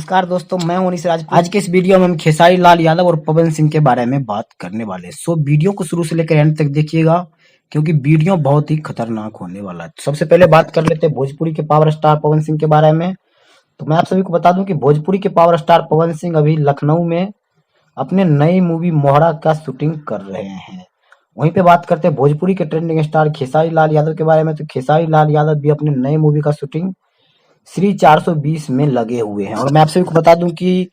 नमस्कार दोस्तों, मैं हूं अनीस राजपूत। आज के इस वीडियो में हम खेसारी लाल यादव और पवन सिंह के बारे में बात करने वाले हैं। सो वीडियो को शुरू से लेकर एंड तक देखिएगा क्योंकि वीडियो बहुत ही खतरनाक होने वाला है। सबसे पहले बात कर लेते हैं भोजपुरी के पावर स्टार पवन सिंह के बारे में। तो मैं आप सभी को बता दूं कि भोजपुरी के पावर स्टार पवन सिंह अभी लखनऊ में अपने नई मूवी मोहरा का शूटिंग कर रहे हैं। वहीं पे बात करते हैं भोजपुरी के ट्रेंडिंग स्टार खेसारी लाल यादव के बारे में। तो खेसारी लाल यादव भी अपने नए मूवी का शूटिंग श्री 420 में लगे हुए हैं। और मैं आप सभी को बता दूं कि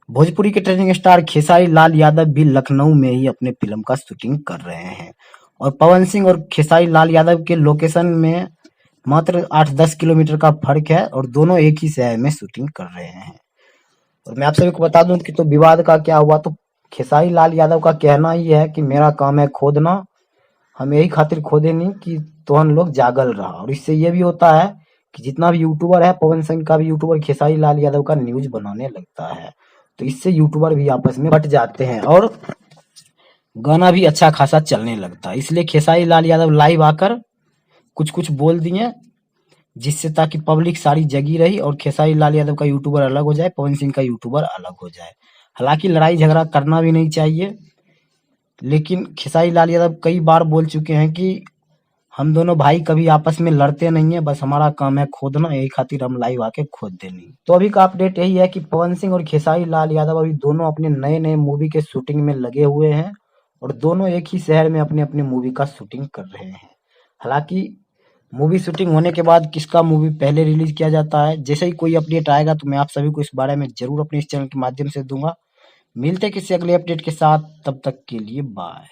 भोजपुरी के ट्रेंडिंग स्टार खेसारी लाल यादव भी लखनऊ में ही अपने फिल्म का शूटिंग कर रहे हैं। और पवन सिंह और खेसारी लाल यादव के लोकेशन में मात्र 8-10 किलोमीटर का फर्क है और दोनों एक ही शहर में शूटिंग कर रहे हैं। और मैं आप सभी को बता दूं कि तो विवाद का क्या हुआ। तो खेसारी लाल यादव का कहना ही है कि मेरा काम है खोदना, हम यही खातिर खोदे नहीं कि तोहन लोग जागल रहा। और इससे ये भी होता है कि जितना भी यूट्यूबर है, पवन सिंह का भी यूट्यूबर खेसारी लाल यादव का न्यूज बनाने लगता है। तो इससे यूट्यूबर भी आपस में बट जाते हैं और गाना भी अच्छा खासा चलने लगता है। इसलिए खेसारी लाल यादव लाइव आकर कुछ कुछ बोल दिए, जिससे ताकि पब्लिक सारी जगी रही और खेसारी लाल यादव का यूट्यूबर अलग हो जाए, पवन सिंह का यूट्यूबर अलग हो जाए। हालांकि लड़ाई झगड़ा करना भी नहीं चाहिए, लेकिन खेसारी लाल यादव कई बार बोल चुके हैं कि हम दोनों भाई कभी आपस में लड़ते नहीं है, बस हमारा काम है खोदना, यही खातिर हम लाइव आके खोद देनी। तो अभी का अपडेट यही है कि पवन सिंह और खेसारी लाल यादव अभी दोनों अपने नए नए मूवी के शूटिंग में लगे हुए हैं और दोनों एक ही शहर में अपने अपने मूवी का शूटिंग कर रहे हैं। हालांकि मूवी शूटिंग होने के बाद किसका मूवी पहले रिलीज किया जाता है, जैसे ही कोई अपडेट आएगा तो मैं आप सभी को इस बारे में जरूर अपने इस चैनल के माध्यम से दूंगा। मिलते किसी अगले अपडेट के साथ, तब तक के लिए बाय।